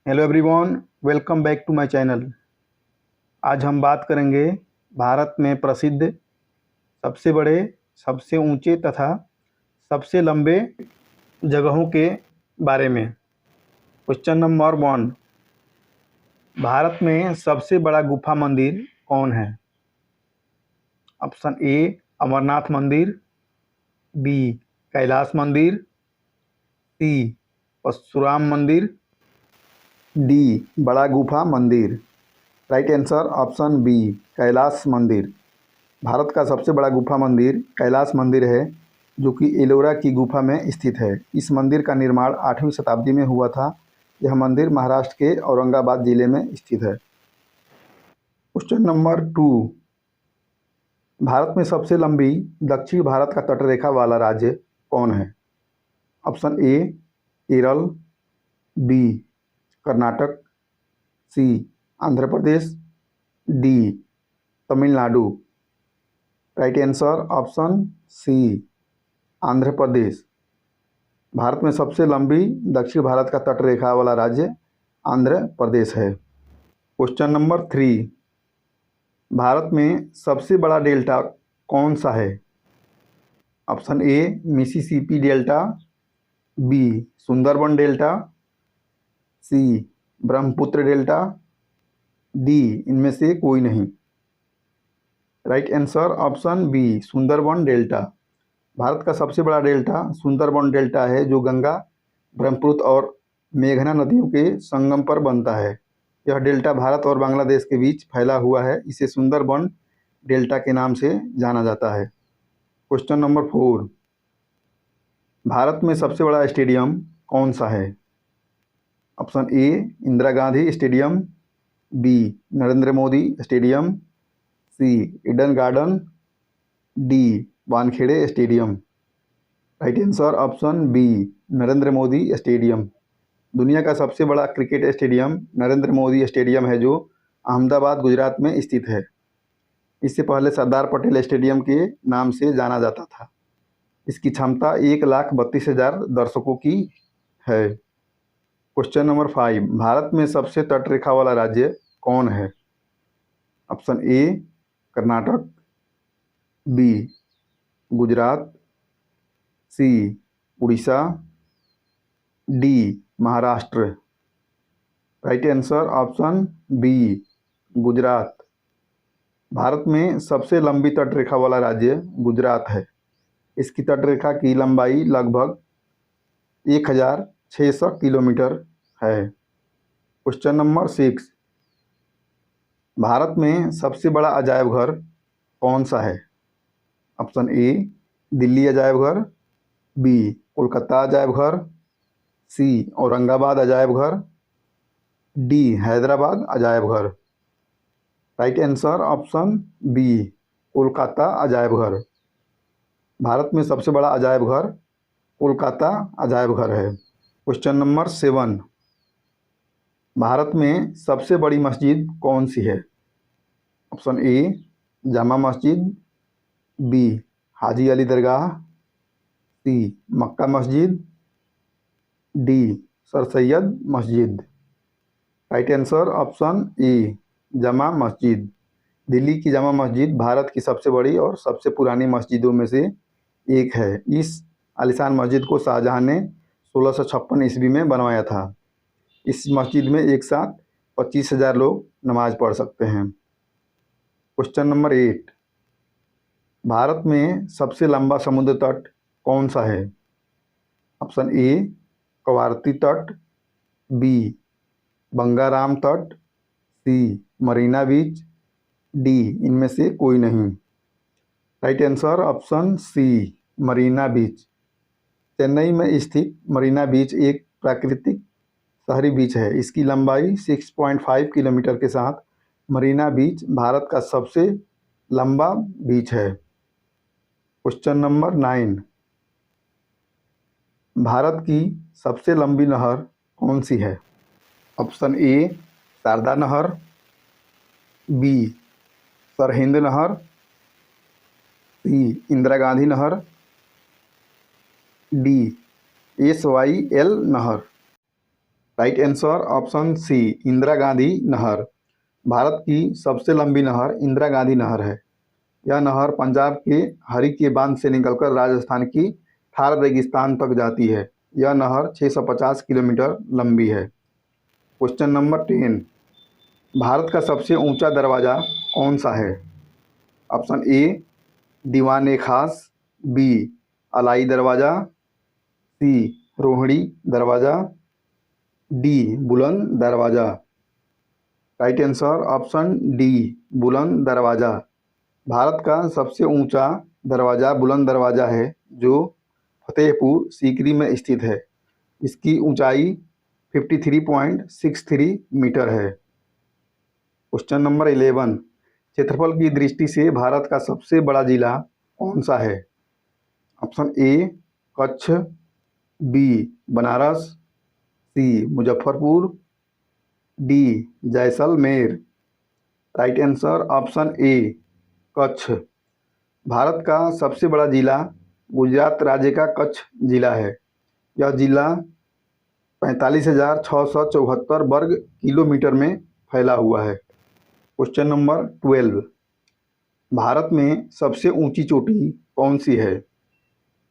Hello everyone, welcome back to my channel. आज हम बात करेंगे भारत में प्रसिद्ध सबसे बड़े, सबसे ऊंचे तथा सबसे लंबे जगहों के बारे में। क्वेश्चन नंबर 1, भारत में सबसे बड़ा गुफा मंदिर कौन है? ऑप्शन ए अमरनाथ मंदिर, बी कैलाश मंदिर, सी परशुराम मंदिर, डी बड़ा गुफा मंदिर। Right answer option B Kailash मंदिर। भारत का सबसे बड़ा गुफा मंदिर कैलाश मंदिर है, जो कि एलोरा की गुफा में स्थित है। इस मंदिर का निर्माण 8वीं शताब्दी में हुआ था। यह मंदिर महाराष्ट्र के औरंगाबाद जिले में स्थित है। क्वेश्चन नंबर 2, भारत में सबसे लंबी दक्षिण भारत का तटरेखा वाला राज्य कौन है? Option A Kerala, B Karnataka, C Andhra Pradesh, D Tamil Nadu. Right answer option C Andhra Pradesh. Bharat में सबसे लंबी दक्षिण भारत का तटरेखा वाला राज्य आंध्र प्रदेश है। क्वेश्चन नंबर 3, भारत में सबसे बड़ा डेल्टा कौन सा है? Option A Mississippi delta, B Sundarban delta, C Brahmaputra delta, D इनमें से कोई नहीं। Right answer option B Sundarban delta. Bharat का सबसे बड़ा डेल्टा सुंदरबन डेल्टा है, जो गंगा, ब्रह्मपुत्र और मेघना नदियों के संगम पर बनता है। यह डेल्टा भारत और बांग्लादेश के बीच फैला हुआ है। इसे सुंदरबन डेल्टा के नाम से जाना जाता है। क्वेश्चन नंबर 4, भारत में सबसे बड़ा स्टेडियम कौन सा है? Option A Indira Gandhi stadium, B Narendra Modi stadium, C Eden Garden, D Wankhede stadium. Right answer option B Narendra Modi stadium. दुनिया का सबसे बड़ा cricket stadium Narendra Modi stadium है, जो अहमदाबाद गुजरात में स्थित है। इससे पहले सरदार पटेल स्टेडियम के नाम से जाना जाता था। इसकी क्षमता 1,32,000 दर्शकों की है। क्वेश्चन नंबर 5, भारत में सबसे तटरेखा वाला राज्य कौन है? Option A Karnataka, B Gujarat, C Orissa, D Maharashtra. Right answer option B Gujarat. Bharat में सबसे लंबी तटरेखा वाला राज्य गुजरात है। इसकी तटरेखा की लंबाई लगभग 1,600 किलोमीटर है। क्वेश्चन नंबर 6, भारत में सबसे बड़ा अजायब घर कौन सा है? ऑप्शन ए दिल्ली अजायब घर, बी कोलकाता अजायब घर, सी औरंगाबाद अजायब घर, डी हैदराबाद अजायब घर। Right answer option B Kolkata अजायब घर। भारत में सबसे बड़ा अजायब घर कोलकाता अजायब घर है। क्वेश्चन नंबर 7, भारत में सबसे बड़ी मस्जिद कौन सी है? ऑप्शन ए जामा मस्जिद, बी हाजी अली दरगाह, सी मक्का मस्जिद, डी सर सैयद मस्जिद। राइट आंसर ऑप्शन ए जामा मस्जिद। दिल्ली की जामा मस्जिद भारत की सबसे बड़ी और सबसे पुरानी मस्जिदों में से एक है। इस आलीशान मस्जिद को शाहजहां ने 1656 ईस्वी में बनवाया था। इस मस्जिद में एक साथ 25,000 लोग नमाज पढ़ सकते हैं। क्वेश्चन नंबर 8, भारत में सबसे लंबा समुद्र तट कौन सा है? ऑप्शन ए कवारती तट, बी बंगाराम तट, सी मरीना बीच, डी इनमें से कोई नहीं। Right answer option C Marina beach. Chennai में स्थित मरीना बीच एक प्राकृतिक शहरी बीच है। इसकी लंबाई 6.5 किलोमीटर के साथ मरीना बीच भारत का सबसे लंबा बीच है। क्वेश्चन नंबर 9, भारत की सबसे लंबी नहर कौन सी है? ऑप्शन ए शारदा नहर, बी सरहिंद नहर, सी इंदिरा गांधी नहर, डी SYL नहर। Right answer option C Indira Gandhi नहर। भारत की सबसे लंबी नहर इंदिरा गांधी नहर है। यह नहर पंजाब के हरी के बांध से निकलकर राजस्थान की थार रेगिस्तान तक जाती है। यह नहर 650 किलोमीटर लंबी है। क्वेश्चन नंबर 10, भारत का सबसे ऊंचा दरवाज़ा कौन सा है? ऑप्शन ए दीवान ए खास, बी अलाई दरवाज़ा, सी रोहिणी दरवाज़ा, डी बुलंद दरवाज़ा। राइट आंसर ऑप्शन डी बुलंद दरवाज़ा। भारत का सबसे ऊंचा दरवाज़ा बुलंद दरवाज़ा है जो फतेहपुर सीकरी में स्थित है। इसकी ऊंचाई 53.63 मीटर है। क्वेश्चन नंबर 11, क्षेत्रफल की दृष्टि से भारत का सबसे बड़ा जिला कौन सा है? Option A Kutch, B Banaras, C Muzaffarpur, D Jaisalmer. Right answer option A Kutch. Bharat का सबसे बड़ा जिला गुजरात राज्य का कच्छ जिला है। यह जिला 45,674 वर्ग किलोमीटर में फैला हुआ है। क्वेश्चन नंबर 12, भारत में सबसे ऊंची चोटी कौन सी है?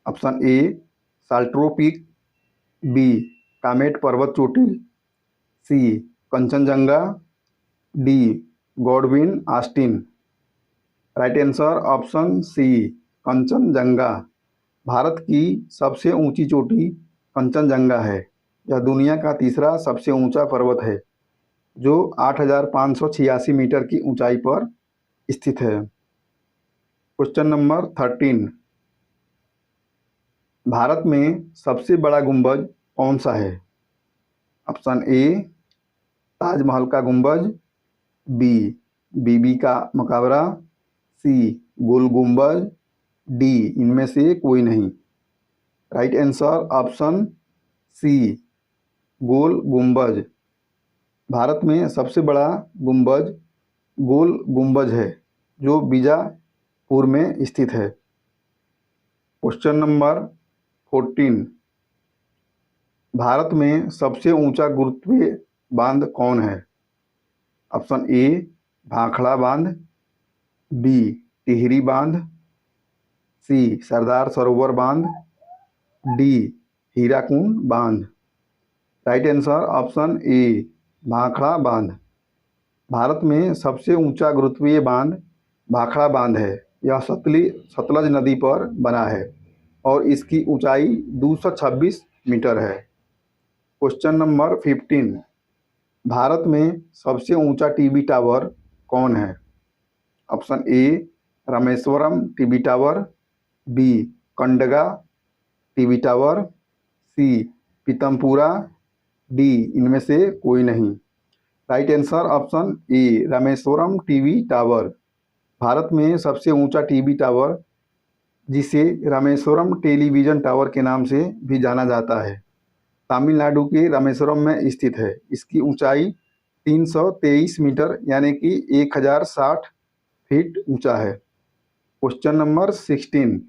Option A Saltoro peak, B Kamet पर्वत चोटी, C Kangchenjunga, D Godwin Austen. Right answer option C Kangchenjunga. Bharat की सबसे ऊंची चोटी कंचनजंगा है। यह दुनिया का तीसरा सबसे ऊंचा पर्वत है जो 8,586 मीटर की ऊंचाई पर स्थित है। क्वेश्चन नंबर 13, भारत में सबसे बड़ा गुंबज कौन सा है? ऑप्शन ए ताजमहल का गुंबज, बी बीबी का मकबरा, सी गोल गुंबज, डी इनमें से कोई नहीं। राइट आंसर ऑप्शन सी गोल गुंबज। भारत में सबसे बड़ा गुंबज गोल गुंबज है जो बीजापुर में स्थित है। क्वेश्चन नंबर 14, भारत में सबसे ऊंचा गुरुत्वीय बांध कौन है? ऑप्शन ए भाखड़ा बांध, बी टिहरी बांध, सी सरदार सरोवर बांध, डी हीराकुंड बांध। राइट आंसर ऑप्शन ए भाखड़ा बांध। भारत में सबसे ऊंचा गुरुत्वीय बांध भाखड़ा बांध है। यह सतलज नदी पर बना है और इसकी ऊंचाई 226 मीटर है। क्वेश्चन नंबर 15, भारत में सबसे ऊंचा टीवी टावर कौन है? Option A Rameswaram TV tower, B Kandaga TV tower, C Pitampura, D इनमें से कोई नहीं। Right answer option A Rameswaram TV tower. Bharat में सबसे ऊंचा टीवी टावर जिसे रामेश्वरम टेलीविज़न टावर के नाम से भी जाना जाता है तमिलनाडु के रामेश्वरम में स्थित है। इसकी ऊंचाई 323 मीटर यानी कि 1060 फीट ऊंचा है। क्वेश्चन नंबर 16,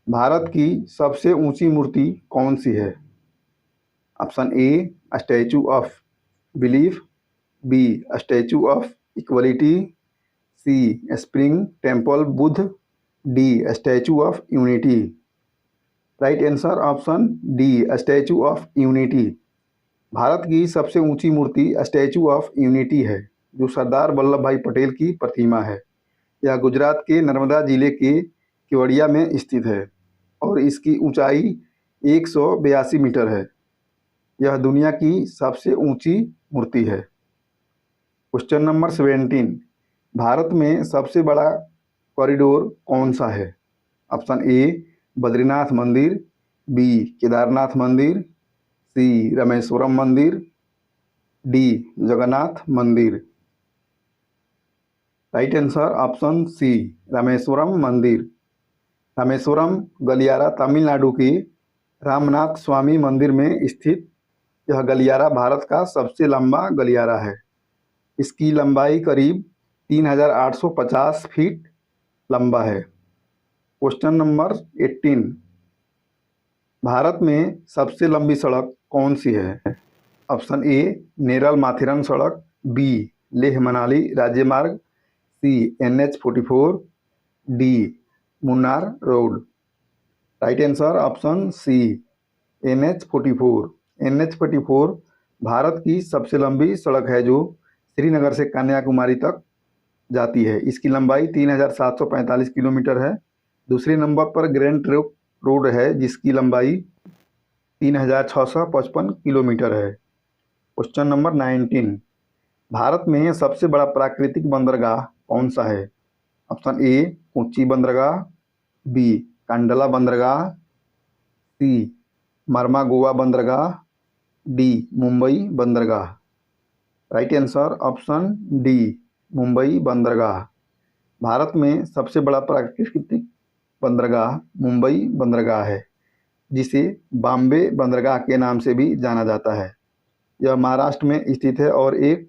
भारत की सबसे ऊंची मूर्ति कौन सी है? Option A statue of belief, B statue of equality, C spring temple Buddha, D statue of unity. Right answer option D statue of unity. Bharat की सबसे ऊंची मूर्ति स्टैचू ऑफ यूनिटी है जो सरदार वल्लभ भाई पटेल की प्रतिमा है। यह गुजरात के नर्मदा जिले के केवड़िया में स्थित है और इसकी ऊंचाई 182 मीटर है। यह दुनिया की सबसे ऊंची मूर्ति है। क्वेश्चन नंबर 17, भारत में सबसे बड़ा कॉरिडोर कौन सा है? ऑप्शन ए बद्रीनाथ मंदिर, बी केदारनाथ मंदिर, सी रामेश्वरम मंदिर, डी जगन्नाथ मंदिर। Right answer option C Rameswaram मंदिर। रामेश्वरम गलियारा तमिलनाडु के रामनाथ स्वामी मंदिर में स्थित यह गलियारा भारत का सबसे लंबा गलियारा है। इसकी लंबाई करीब 3,850 फीट लंबा है। क्वेश्चन नंबर 18, भारत में सबसे लंबी सड़क कौन सी है? ऑप्शन ए नेरल माथेरन सड़क, बी लेह मनाली राज्य मार्ग, C NH-44, D Munnar road. Right answer option C NH-44। NH-44 Bharat की सबसे लंबी सड़क है जो श्रीनगर से कन्याकुमारी तक जाती है। इसकी लंबाई 3745 किलोमीटर है। दूसरे नंबर पर ग्रैंड ट्रंक रोड है जिसकी लंबाई 3655 किलोमीटर है। क्वेश्चन नंबर 19, भारत में सबसे बड़ा प्राकृतिक बंदरगाह कौन सा है? ऑप्शन ए कोच्चि बंदरगाह, बी कांडला बंदरगाह, सी मरमागोवा बंदरगाह, डी मुंबई बंदरगाह। Right answer option D Mumbai बंदरगाह। भारत में सबसे बड़ा प्राकृतिक बंदरगाह मुंबई बंदरगाह है जिसे बॉम्बे बंदरगाह के नाम से भी जाना जाता है। यह महाराष्ट्र में स्थित है और एक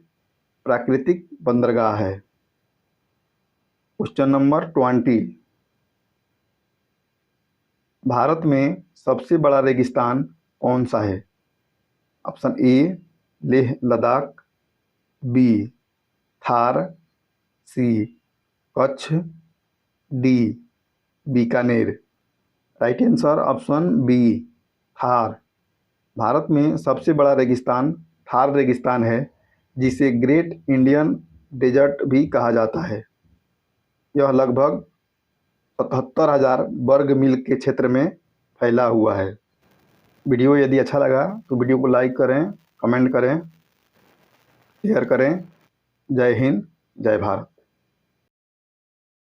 प्राकृतिक बंदरगाह है। क्वेश्चन नंबर 20, भारत में सबसे बड़ा रेगिस्तान कौन सा है? Option A Leh Ladakh, B Thar, C Kutch, D Bikaner. Right answer option B Thar. Bharat में सबसे बड़ा रेगिस्तान थार रेगिस्तान है जिसे ग्रेट इंडियन डेजर्ट भी कहा जाता है। यह लगभग 77,000 वर्ग मील के क्षेत्र में फैला हुआ है। वीडियो यदि अच्छा लगा तो वीडियो को लाइक करें, कमेंट करें, शेयर करें। जय हिंद, जय भारत।